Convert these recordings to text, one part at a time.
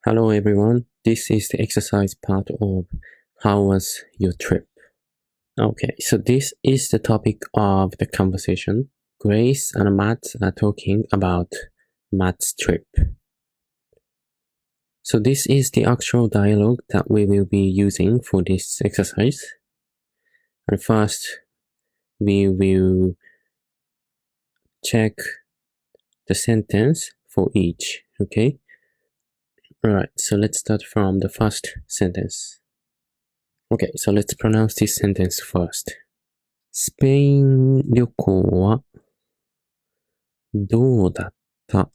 Hello everyone, this is the exercise part of how was your trip? Okay, so this is the topic of the conversation. Grace and Matt are talking about Matt's trip. So this is the actual dialogue that we will be using for this exercise. And first, we will check the sentence for each, okay? Alright, so let's start from the first sentence. Okay, so let's pronounce this sentence first. スペイン旅行はどうだった？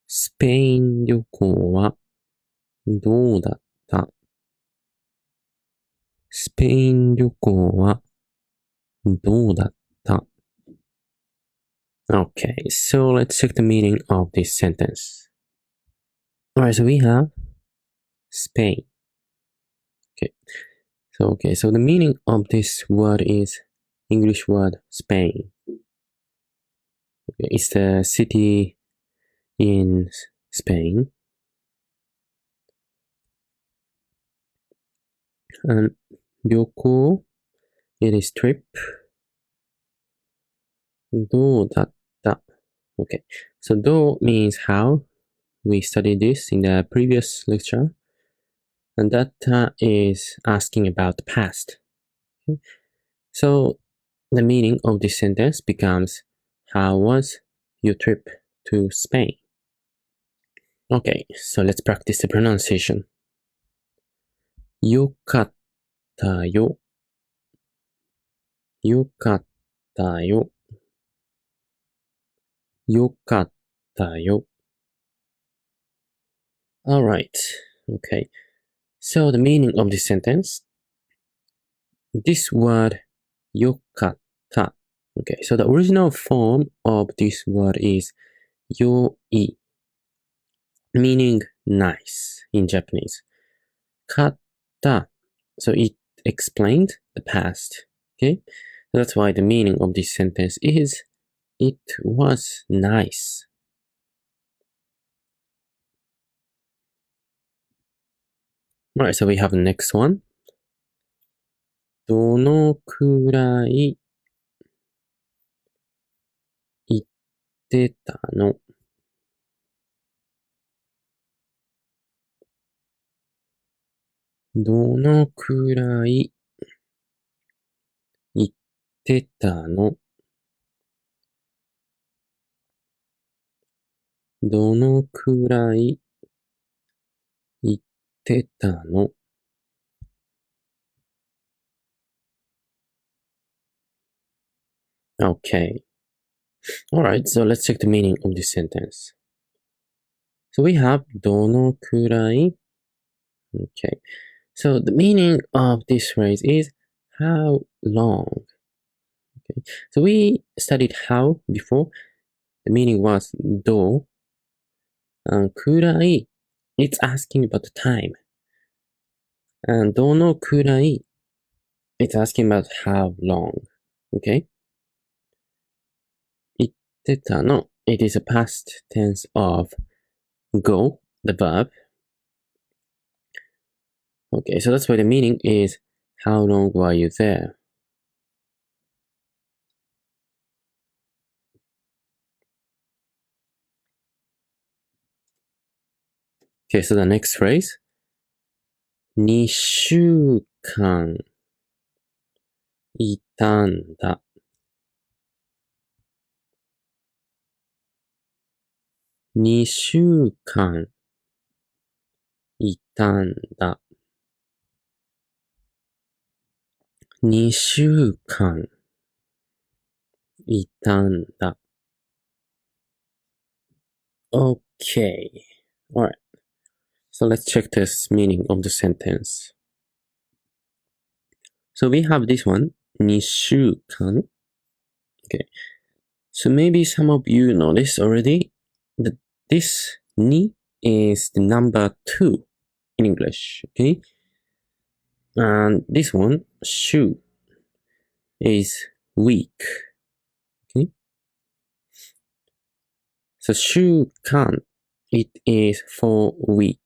スペイン旅行はどうだった？スペイン旅行はどうだった？ Okay, so let's check the meaning of this sentence. Alright, so we have Spain. So the meaning of this word is English word Spain. Okay, it's the city in Spain. And 旅行 it is trip. どうだった? Okay, so どう means how. We studied this in the previous lecture. And that is asking about the past. Okay? So the meaning of this sentence becomes, how was your trip to Spain? Okay, so let's practice the pronunciation. よかったよ。よかったよ。よかったよ。Alright, okay. So the meaning of this sentence, this word よかった。Okay, so the original form of this word is よい, meaning nice in Japanese. かった, so it explained the past. Okay, so that's why the meaning of this sentence is it was nice. Alright, so we have the next one. どのくらい行ってたの？どのくらい行ってたの？どのくらい行ってたの？ Okay. Alright, so let's check the meaning of this sentence. So we have どのくらい? Okay. So the meaning of this phrase is how long. Okay. So we studied how before. The meaning was どう. くらい. It's asking about the time. And どのくらい. It's asking about how long. Okay. 行ってたの. It is a past tense of go, the verb. Okay, so that's why the meaning is how long were you there? Okay, so the next phrase. 2週間いたんだ。2週間いたんだ。2週間いたんだ。Okay. Alright. So let's check this meaning of the sentence. So we have this one. 2週間. Okay. So maybe some of you know this already. This 2 is the number 2 in English. Okay. And this one, 週, is week. Okay. So 週間 It is for week.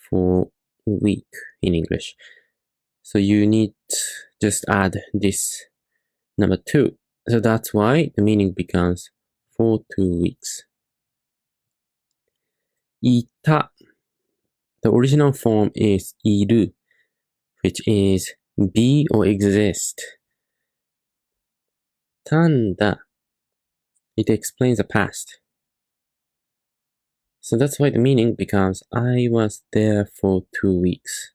For week in English. So you need just add this number 2. So that's why the meaning becomes for 2 weeks. いた. The original form is いる, which is be or exist. たんだ. It explains the past. So that's why the meaning becomes I was there for 2 weeks.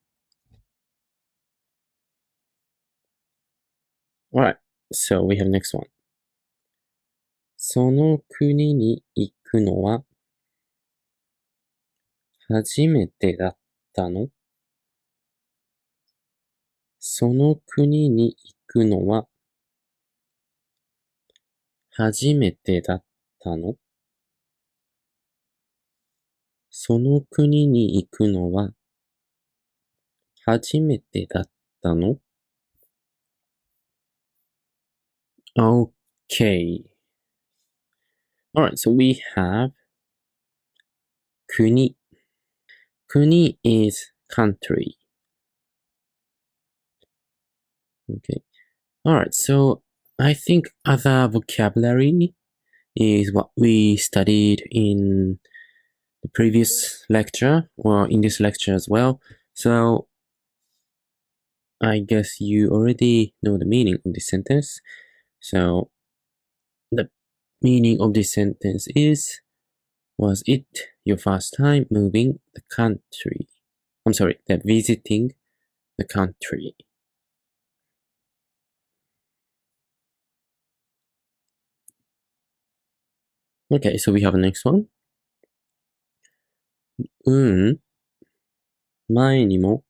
Alright, so we have next one. その国に行くのは初めてだったの？その国に行くのは初めてだったの？その国に行くのは初めてだったの？ Okay. Alright, so we have 国. 国 is country. Okay. Alright, so I think other vocabulary is what we studied in the previous lecture or in this lecture as well. So I guess you already know the meaning of this sentence. So the meaning of this sentence is, was it your first time moving the country? I'm sorry, visiting the country. Okay, so we have the next one. 前にも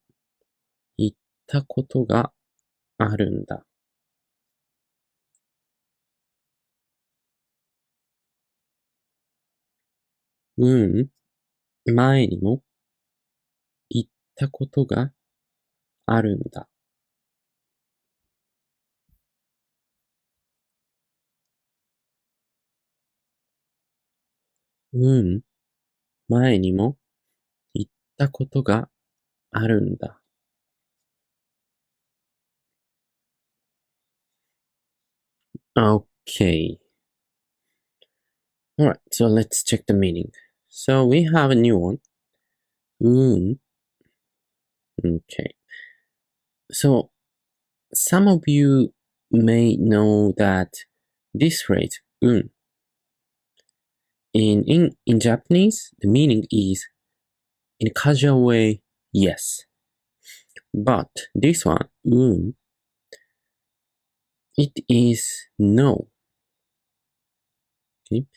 行ったことがあるんだ。前にも行ったことがあるんだ。前にも行ったことがあるんだ。Okay. Alright, so let's check the meaning. So we have a new one. Okay. So some of you may know that this phrase, in Japanese, the meaning is, in a casual way, yes. But this one, it is no. Okay.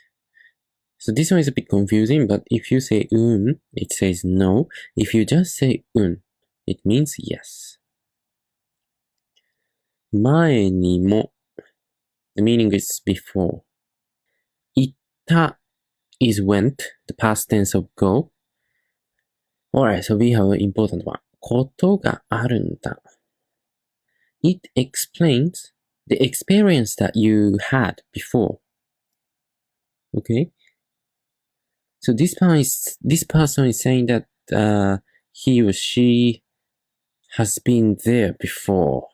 So this one is a bit confusing, but if you say it says no. If you just say it means yes. 前にも, the meaning is before. 行った is went, the past tense of go. Alright, so we have an important one. ことがあるんだ. It explains the experience that you had before. Okay? So this person is saying that he or she has been there before.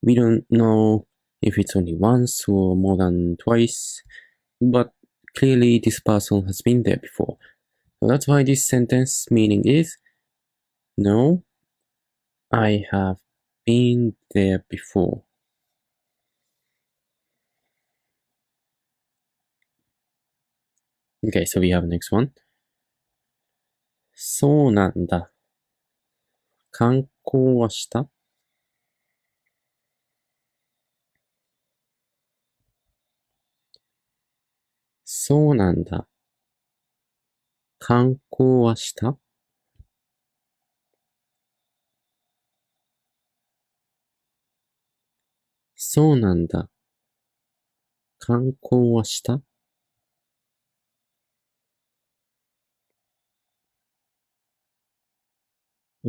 We don't know if it's only once or more than twice, but clearly this person has been there before. So that's why this sentence meaning is, no, I have been there before. Okay, so we have the next one. そうなんだ。観光はした?そうなんだ。観光はした?そうなんだ。観光はした?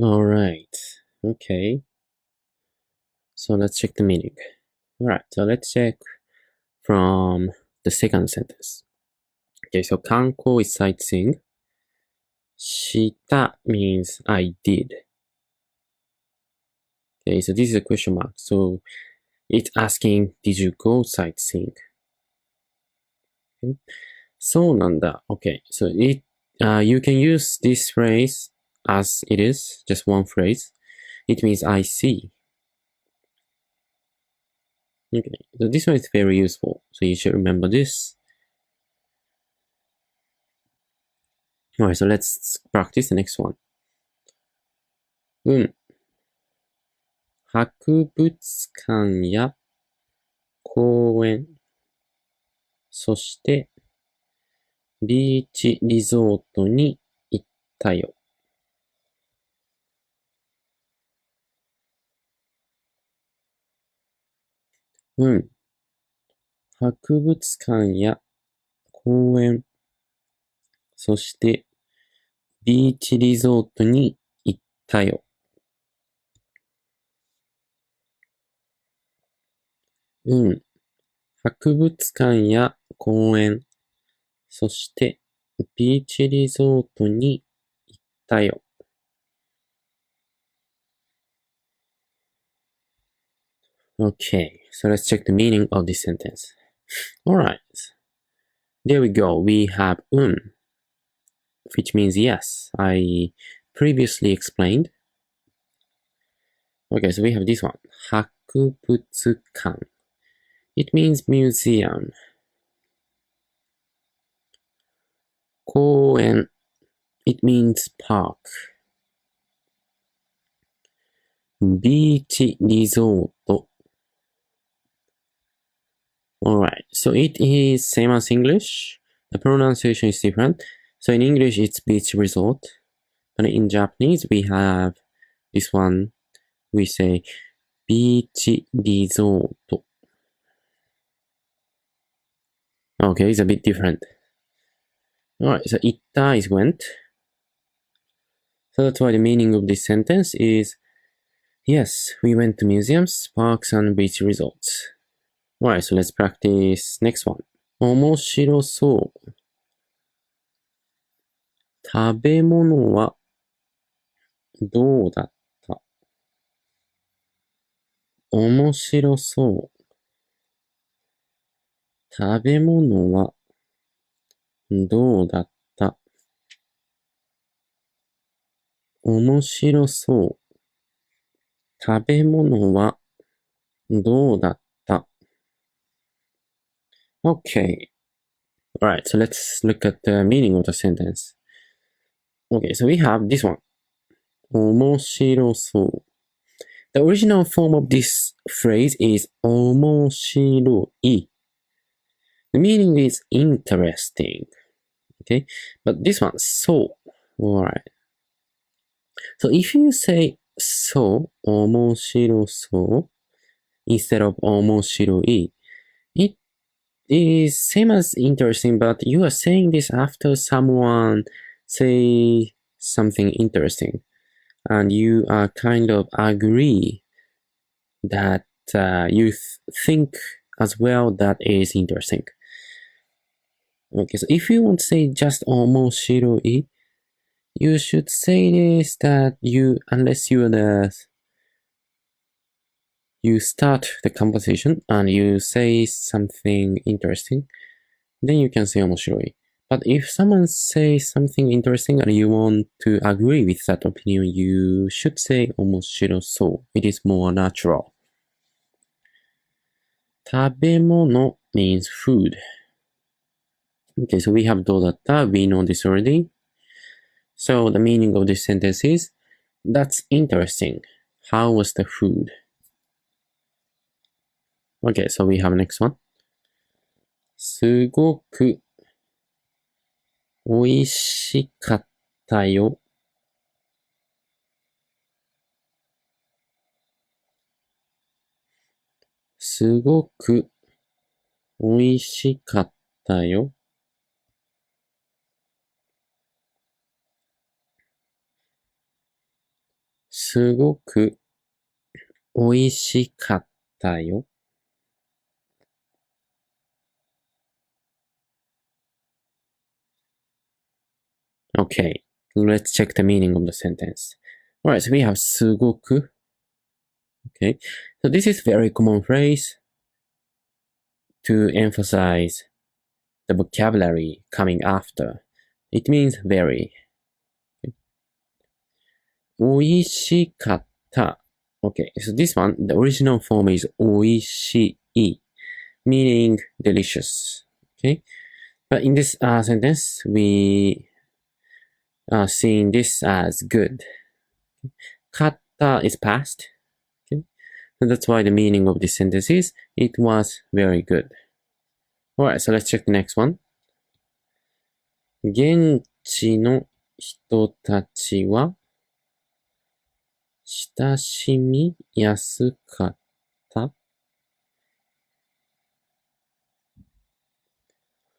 Alright. Okay. So let's check the meaning. Alright, so let's check from the second sentence. Okay, so 観光 is sightseeing. した means I did. Okay, so this is a question mark. So it's asking, did you go sightseeing? Okay. そうなんだ. Okay, so you can use this phrase as it is, just one phrase. It means I see. Okay, so this one is very useful. So you should remember this. Alright, so let's practice the next one. 博物館や公園、そしてビーチリゾートに行ったよ。博物館や公園、そしてビーチリゾートに行ったよ。博物館や公園、そしてビーチリゾートに行ったよ。Okay, so let's check the meaning of this sentence. Alright, there we go. We have which means yes. I previously explained. Okay, so we have this one. 博物館. It means museum. 公園. It means park. ビーチリゾート. Alright, so it is same as English. The pronunciation is different. So in English, it's beach resort. But in Japanese, we have this one. We say ビーチリゾート. Okay, it's a bit different. Alright, so 行った is went. So that's why the meaning of this sentence is yes, we went to museums, parks, and beach resorts. Alright, so let's practice next one. 面白そう。食べ物はどうだった？面白そう。食べ物はどうだった？面白そう。食べ物はどうだった？ Okay. Alright, so let's look at the meaning of the sentence. Okay, so we have this one. 面白そう。The original form of this phrase is 面白い. The meaning is interesting. Okay, but this one, so. Alright. So if you say so, 面白そう instead of 面白い, it is same as interesting, but you are saying this after someone say something interesting. And you are kind of agree that you think as well that is interesting. Okay, so if you want to say just 面白い, you should say this that unless you start the conversation and you say something interesting, then you can say 面白い. But if someone says something interesting and you want to agree with that opinion, you should say 面白そう. It is more natural. 食べ物 means food. Okay, so we have どうだった? We know this already. So the meaning of this sentence is, that's interesting. How was the food? Okay, so we have next one. すごく美味しかったよ。すごく美味しかったよ。すごく美味しかったよ。Okay, let's check the meaning of the sentence. Alright, so we have すごく. Okay, so this is very common phrase to emphasize the vocabulary coming after. It means very. おいしかった. Okay, so this one, the original form is おいしい, meaning delicious. Okay, but in this sentence, we are seeing this as good. かった is past. Okay, so that's why the meaning of this sentence is it was very good. Alright, so let's check the next one. 現地の人たちは親しみやすかった。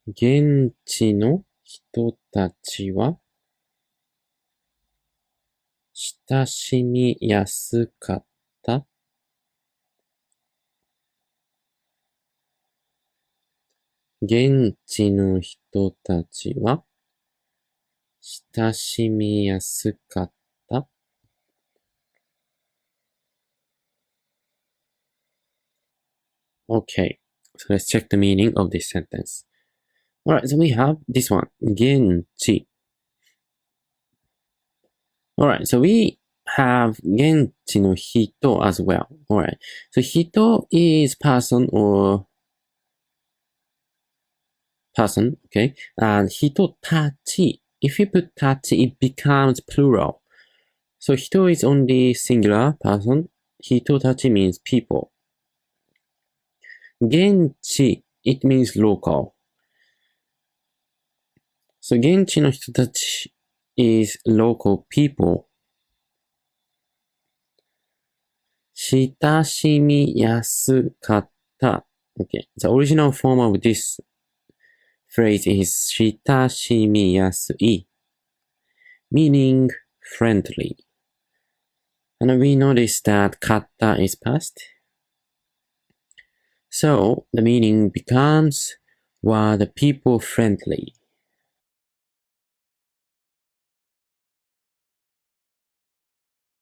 現地の人たちは親しみやすかった。現地の人たちは親しみやすかった。Okay, so let's check the meaning of this sentence. Alright, so we have this one, 現地. Alright, so we have 現地の人 as well. Alright, so 人 is person or person, okay? And 人たち, if you put たち, it becomes plural. So 人 is only singular person. 人たち means people. 現地 it means local. So 現地の人たち is local people. 親しみやすかった. Okay, the original form of this phrase is 親しみやすい, meaning friendly. And we notice that かった is past. So the meaning becomes were the people friendly.